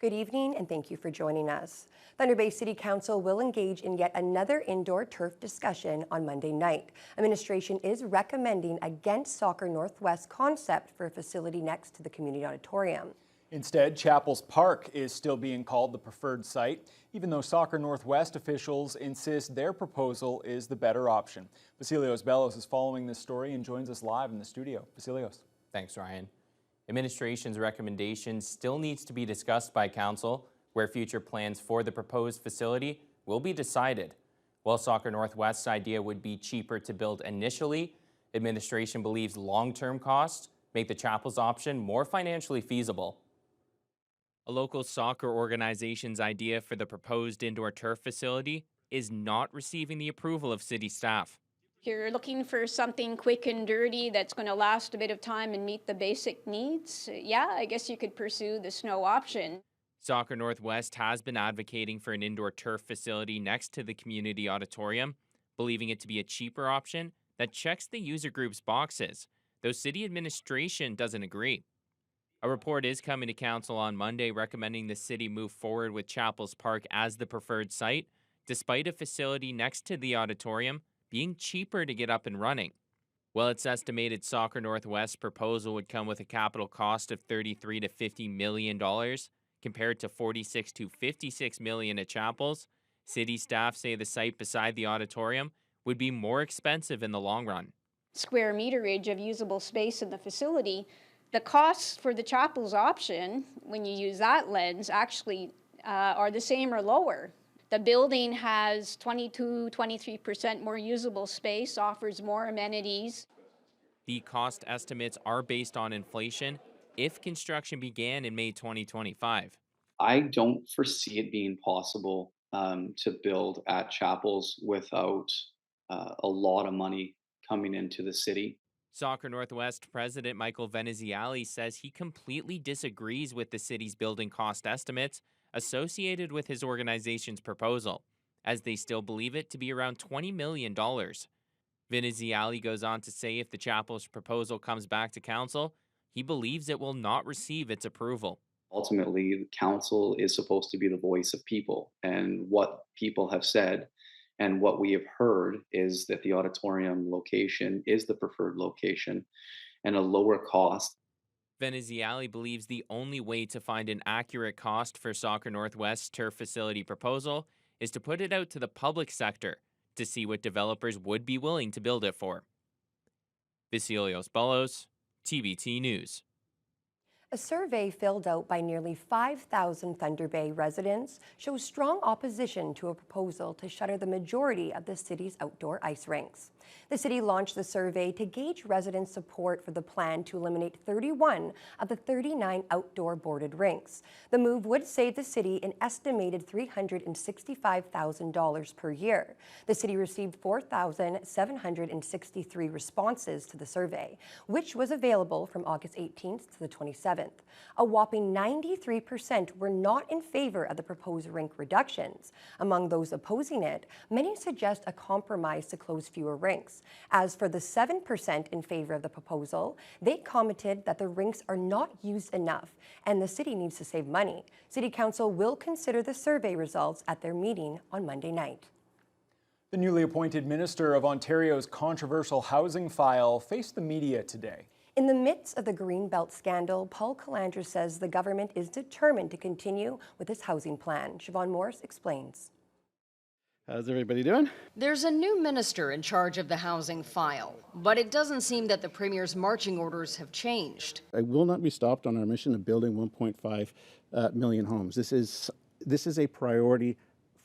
Good evening and thank you for joining us. Thunder Bay City Council will engage in yet another indoor turf discussion on Monday night. Administration is recommending against Soccer Northwest concept for a facility next to the community auditorium. Instead, Chapels Park is still being called the preferred site, even though Soccer Northwest officials insist their proposal is the better option. Vasilios Bellos is following this story and joins us live in the studio. Vasilios. Thanks, Ryan. Administration's recommendation still needs to be discussed by Council, where future plans for the proposed facility will be decided. While Soccer Northwest's idea would be cheaper to build initially, administration believes long-term costs make the Chapels option more financially feasible. A local soccer organization's idea for the proposed indoor turf facility is not receiving the approval of city staff. You're looking for something quick and dirty that's going to last a bit of time and meet the basic needs. Yeah, I guess you could pursue the snow option. Soccer Northwest has been advocating for an indoor turf facility next to the community auditorium, believing it to be a cheaper option that checks the user group's boxes, though city administration doesn't agree. A report is coming to council on Monday recommending the city move forward with Chapels Park as the preferred site, despite a facility next to the auditorium being cheaper to get up and running. Well, it's estimated Soccer Northwest's proposal would come with a capital cost of $33 to $50 million, compared to $46 to $56 million at Chapels. City staff say the site beside the auditorium would be more expensive in the long run. Square meterage of usable space in the facility, the costs for the Chapels option, when you use that lens, actually are the same or lower. The building has 22-23% more usable space, offers more amenities. The cost estimates are based on inflation if construction began in May 2025. I don't foresee it being possible to build at Chapels without a lot of money coming into the city. Soccer Northwest President Michael Veneziali says he completely disagrees with the city's building cost estimates associated with his organization's proposal, as they still believe it to be around $20 million. Veneziali goes on to say if the Chapels proposal comes back to council, he believes it will not receive its approval. Ultimately, the council is supposed to be the voice of people, and what people have said and what we have heard is that the auditorium location is the preferred location and a lower cost. Veneziali believes the only way to find an accurate cost for Soccer Northwest's turf facility proposal is to put it out to the public sector to see what developers would be willing to build it for. Vasilios Bellos, TBT News. A survey filled out by nearly 5,000 Thunder Bay residents shows strong opposition to a proposal to shutter the majority of the city's outdoor ice rinks. The city launched the survey to gauge resident support for the plan to eliminate 31 of the 39 outdoor boarded rinks. The move would save the city an estimated $365,000 per year. The city received 4,763 responses to the survey, which was available from August 18th to the 27th. A whopping 93% were not in favor of the proposed rink reductions. Among those opposing it, many suggest a compromise to close fewer rinks. As for the 7% in favor of the proposal, they commented that the rinks are not used enough and the city needs to save money. City Council will consider the survey results at their meeting on Monday night. The newly appointed Minister of Ontario's controversial housing file faced the media today. In the midst of the Greenbelt scandal, Paul Calandra says the government is determined to continue with its housing plan. Siobhan Morris explains. How's everybody doing? There's a new minister in charge of the housing file, but it doesn't seem that the Premier's marching orders have changed. I will not be stopped on our mission of building 1.5 million homes. This is a priority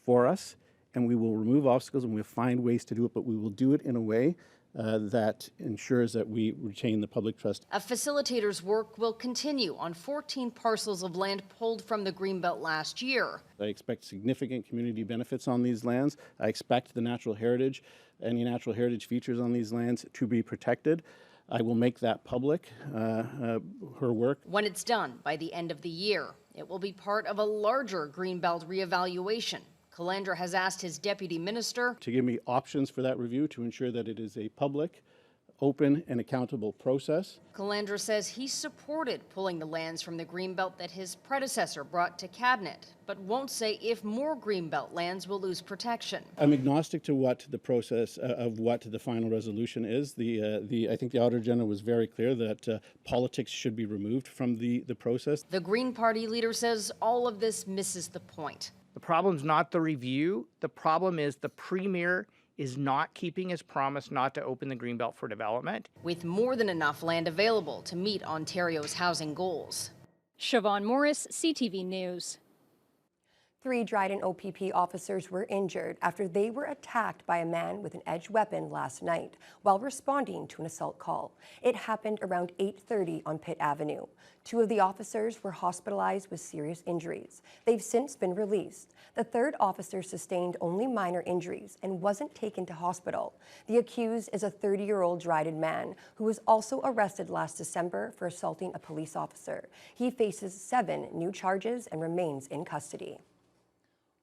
for us, and we will remove obstacles and we'll find ways to do it, but we will do it in a way that ensures that we retain the public trust. A facilitator's work will continue on 14 parcels of land pulled from the Greenbelt last year. I expect significant community benefits on these lands. I expect the natural heritage, any natural heritage features on these lands to be protected. I will make that public, her work. When it's done by the end of the year, it will be part of a larger Greenbelt reevaluation. Calandra has asked his deputy minister to give me options for that review to ensure that it is a public, open and accountable process. Calandra says he supported pulling the lands from the Greenbelt that his predecessor brought to cabinet, but won't say if more Greenbelt lands will lose protection. I'm agnostic to what the process of what the final resolution is. I think the Auditor General was very clear that politics should be removed from the process. The Green Party leader says all of this misses the point. The problem's not the review. The problem is the Premier is not keeping his promise not to open the Greenbelt for development. With more than enough land available to meet Ontario's housing goals. Siobhan Morris, CTV News. 3 Dryden OPP officers were injured after they were attacked by a man with an edged weapon last night while responding to an assault call. It happened around 8:30 on Pitt Avenue. 2 of the officers were hospitalized with serious injuries. They've since been released. The 3rd officer sustained only minor injuries and wasn't taken to hospital. The accused is a 30-year-old Dryden man who was also arrested last December for assaulting a police officer. He faces 7 new charges and remains in custody.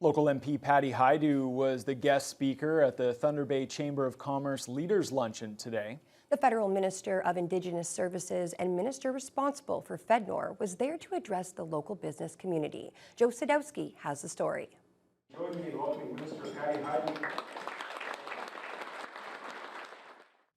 Local MP Patty Haidu was the guest speaker at the Thunder Bay Chamber of Commerce Leaders Luncheon today. The Federal Minister of Indigenous Services and Minister responsible for FedNor was there to address the local business community. Joe Sadowski has the story. Join me in welcoming Minister Patty Haidu.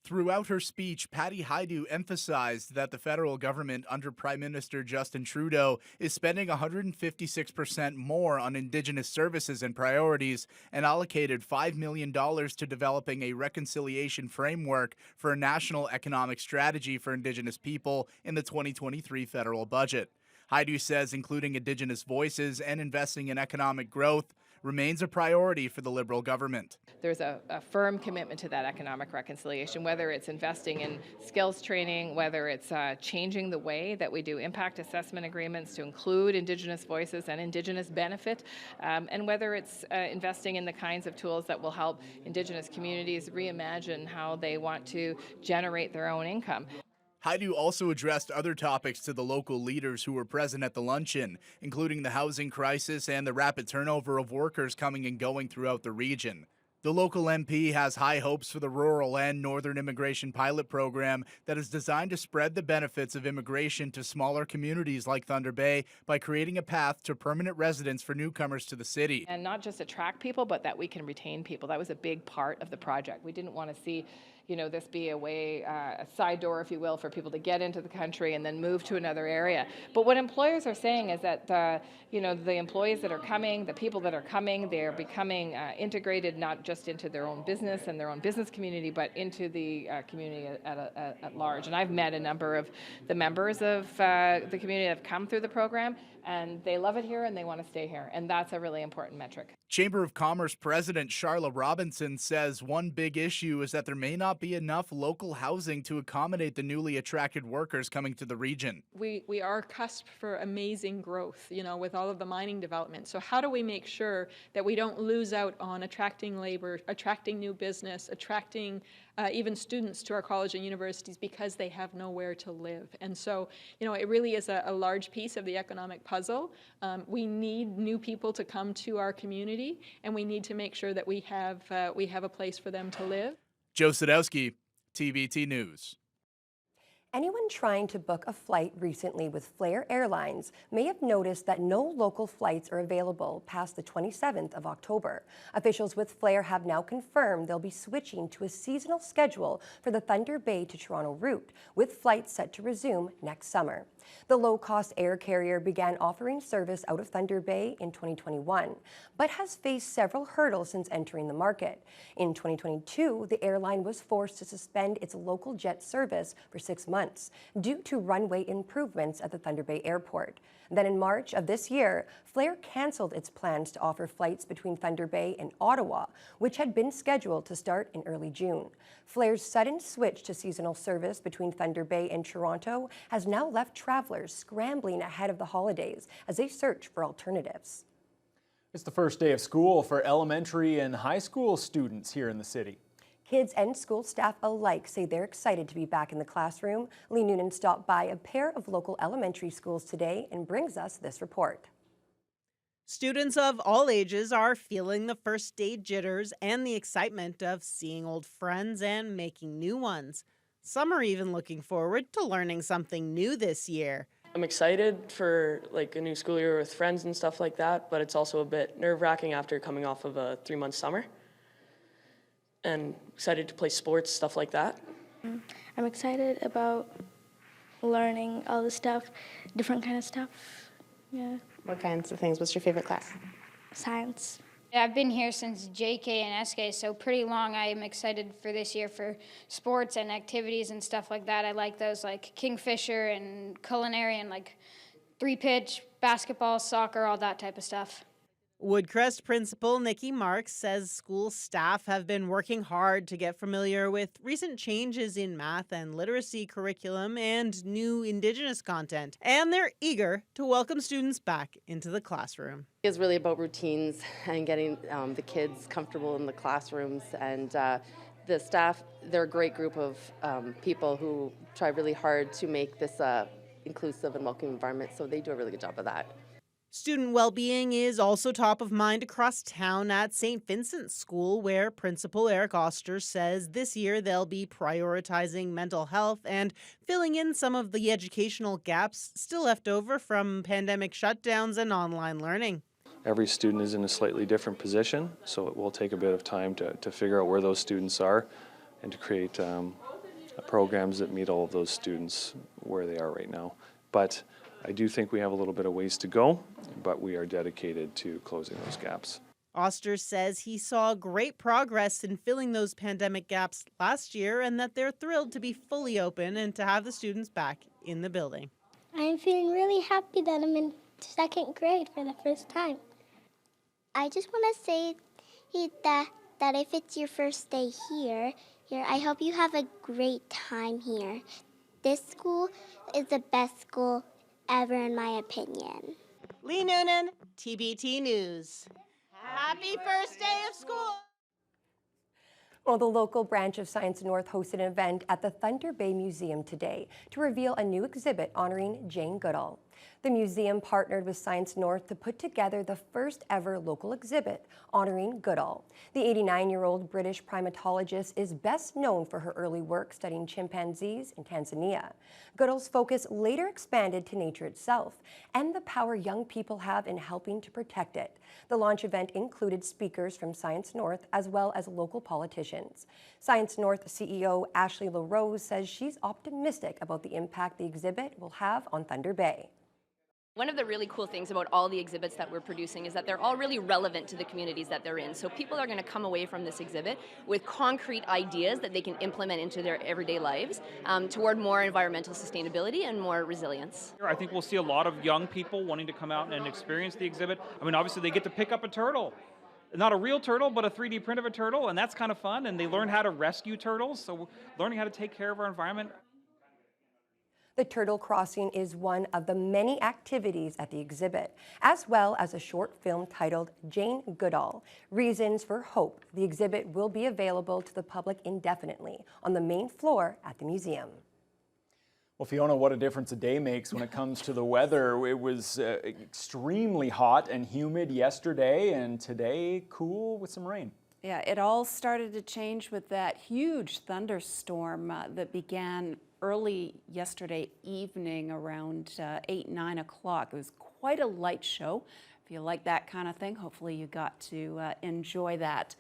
Throughout her speech, Patty Haidu emphasized that the federal government under Prime Minister Justin Trudeau is spending 156% more on Indigenous services and priorities and allocated $5 million to developing a reconciliation framework for a national economic strategy for Indigenous people in the 2023 federal budget. Haidu says including Indigenous voices and investing in economic growth remains a priority for the Liberal government. There's a firm commitment to that economic reconciliation, whether it's investing in skills training, whether it's changing the way that we do impact assessment agreements to include Indigenous voices and Indigenous benefit, and whether it's investing in the kinds of tools that will help Indigenous communities reimagine how they want to generate their own income. Haidu also addressed other topics to the local leaders who were present at the luncheon, including the housing crisis and the rapid turnover of workers coming and going throughout the region. The local MP has high hopes for the rural and northern immigration pilot program that is designed to spread the benefits of immigration to smaller communities like Thunder Bay by creating a path to permanent residence for newcomers to the city. And not just attract people, but that we can retain people. That was a big part of the project. We didn't want to see this be a way, a side door, if you will, for people to get into the country and then move to another area. But what employers are saying is that, the employees that are coming, the people that are coming, they're becoming integrated not just into their own business and their own business community, but into the community at large. And I've met a number of the members of the community that have come through the program, and they love it here and they want to stay here. And that's a really important metric. Chamber of Commerce President Charla Robinson says one big issue is that there may not be enough local housing to accommodate the newly attracted workers coming to the region. We are cusp for amazing growth, with all of the mining development. So how do we make sure that we don't lose out on attracting labor, attracting new business, attracting even students to our college and universities because they have nowhere to live? And so, it really is a large piece of the economic puzzle. We need new people to come to our community, and we need to make sure that we have a place for them to live. Joe Sadowski, TVT News. Anyone trying to book a flight recently with Flair Airlines may have noticed that no local flights are available past the 27th of October. Officials with Flair have now confirmed they'll be switching to a seasonal schedule for the Thunder Bay to Toronto route, with flights set to resume next summer. The low-cost air carrier began offering service out of Thunder Bay in 2021, but has faced several hurdles since entering the market. In 2022, the airline was forced to suspend its local jet service for 6 months due to runway improvements at the Thunder Bay Airport. Then in March of this year, Flair canceled its plans to offer flights between Thunder Bay and Ottawa, which had been scheduled to start in early June. Flair's sudden switch to seasonal service between Thunder Bay and Toronto has now left travelers scrambling ahead of the holidays as they search for alternatives. It's the first day of school for elementary and high school students here in the city. Kids and school staff alike say they're excited to be back in the classroom. Lee Noonan stopped by a pair of local elementary schools today and brings us this report. Students of all ages are feeling the first day jitters and the excitement of seeing old friends and making new ones. Some are even looking forward to learning something new this year. I'm excited for like a new school year with friends and stuff like that, but it's also a bit nerve-wracking after coming off of a 3-month summer. And excited to play sports, stuff like that. I'm excited about learning all the stuff, different kind of stuff. Yeah. What kinds of things? What's your favorite class? Science. I've been here since JK and SK, so pretty long. I am excited for this year for sports and activities and stuff like that. I like those like Kingfisher and culinary and like 3-pitch, basketball, soccer, all that type of stuff. Woodcrest principal Nikki Marks says school staff have been working hard to get familiar with recent changes in math and literacy curriculum and new Indigenous content, and they're eager to welcome students back into the classroom. It's really about routines and getting the kids comfortable in the classrooms, and the staff, they're a great group of people who try really hard to make this inclusive and welcoming environment, so they do a really good job of that. Student well-being is also top of mind across town at St. Vincent's School, where Principal Eric Oster says this year they'll be prioritizing mental health and filling in some of the educational gaps still left over from pandemic shutdowns and online learning. Every student is in a slightly different position, so it will take a bit of time to figure out where those students are and to create programs that meet all of those students where they are right now. But I do think we have a little bit of ways to go, but we are dedicated to closing those gaps. Oster says he saw great progress in filling those pandemic gaps last year and that they're thrilled to be fully open and to have the students back in the building. I'm feeling really happy that I'm in 2nd grade for the first time. I just want to say that if it's your first day here, I hope you have a great time here. This school is the best school ever, in my opinion. Lee Noonan, TBT News. Happy first day of school! Well, the local branch of Science North hosted an event at the Thunder Bay Museum today to reveal a new exhibit honoring Jane Goodall. The museum partnered with Science North to put together the first ever local exhibit honoring Goodall. The 89-year-old British primatologist is best known for her early work studying chimpanzees in Tanzania. Goodall's focus later expanded to nature itself and the power young people have in helping to protect it. The launch event included speakers from Science North as well as local politicians. Science North CEO Ashley LaRose says she's optimistic about the impact the exhibit will have on Thunder Bay. One of the really cool things about all the exhibits that we're producing is that they're all really relevant to the communities that they're in. So people are going to come away from this exhibit with concrete ideas that they can implement into their everyday lives toward more environmental sustainability and more resilience. I think we'll see a lot of young people wanting to come out and experience the exhibit. I mean, obviously they get to pick up a turtle. Not a real turtle, but a 3D print of a turtle, and that's kind of fun. And they learn how to rescue turtles, so learning how to take care of our environment. The Turtle Crossing is one of the many activities at the exhibit, as well as a short film titled Jane Goodall, Reasons for Hope. The exhibit will be available to the public indefinitely on the main floor at the museum. Well, Fiona, what a difference a day makes when it comes to the weather. It was extremely hot and humid yesterday, and today cool with some rain. Yeah, it all started to change with that huge thunderstorm that began early yesterday evening around 8, 9 o'clock. It was quite a light show. If you like that kind of thing, hopefully you got to enjoy that.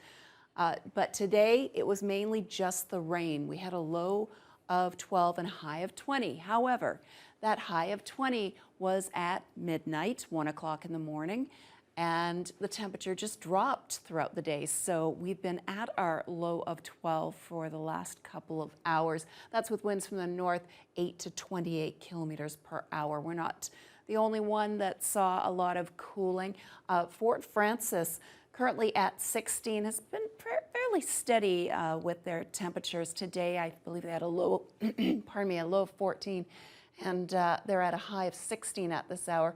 But today it was mainly just the rain. We had a low of 12 and a high of 20. However, that high of 20 was at midnight, 1 o'clock in the morning, and the temperature just dropped throughout the day. So we've been at our low of 12 for the last couple of hours. That's with winds from the north, 8 to 28 kilometers per hour. We're not the only one that saw a lot of cooling. Fort Frances, currently at 16, has been fairly steady with their temperatures. Today, I believe they had a low, pardon me, a low of 14, and they're at a high of 16 at this hour,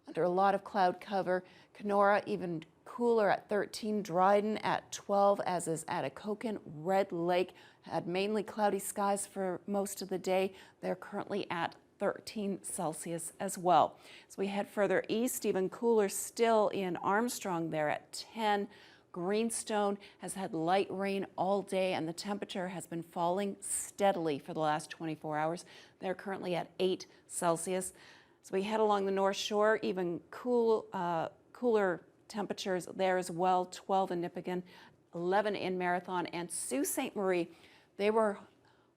under a lot of cloud cover. Kenora even cooler at 13, Dryden at 12, as is Atikokan. Red Lake had mainly cloudy skies for most of the day. They're currently at 13 Celsius as well. As we head further east, even cooler still in Armstrong there at 10. Greenstone has had light rain all day, and the temperature has been falling steadily for the last 24 hours. They're currently at 8 Celsius. So we head along the North Shore, even cooler temperatures there as well, 12 in Nipigon, 11 in Marathon, and Sault Ste. Marie. They were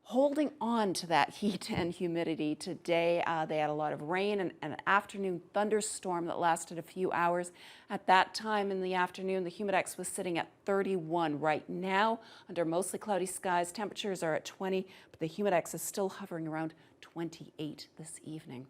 holding on to that heat and humidity today. They had a lot of rain and an afternoon thunderstorm that lasted a few hours. At that time in the afternoon, the humidex was sitting at 31. Right now, under mostly cloudy skies, temperatures are at 20, but the humidex is still hovering around 28 this evening.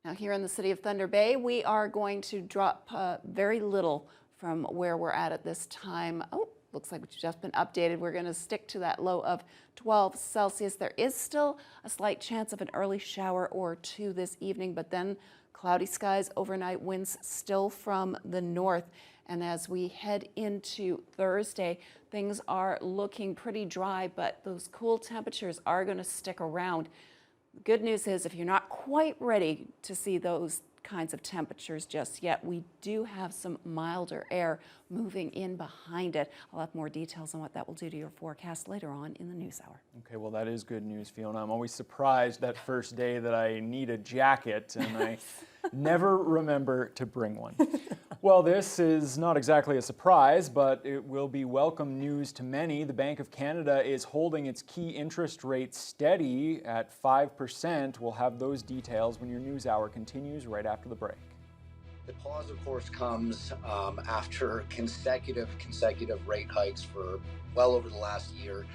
Now here in the city of Thunder Bay, we are going to drop very little from where we're at this time. Oh, looks like we've just been updated. We're going to stick to that low of 12 Celsius. There is still a slight chance of an early shower or two this evening, but then cloudy skies, overnight winds still from the north. And as we head into Thursday, things are looking pretty dry, but those cool temperatures are going to stick around. The good news is if you're not quite ready to see those kinds of temperatures just yet, we do have some milder air moving in behind it. I'll have more details on what that will do to your forecast later on in the news hour. Okay, well, that is good news, Fiona. I'm always surprised that first day that I need a jacket and I never remember to bring one. Well, this is not exactly a surprise, but it will be welcome news to many. The Bank of Canada is holding its key interest rate steady at 5%. We'll have those details when your news hour continues right after the break. The pause, of course, comes after consecutive rate hikes for well over the last year.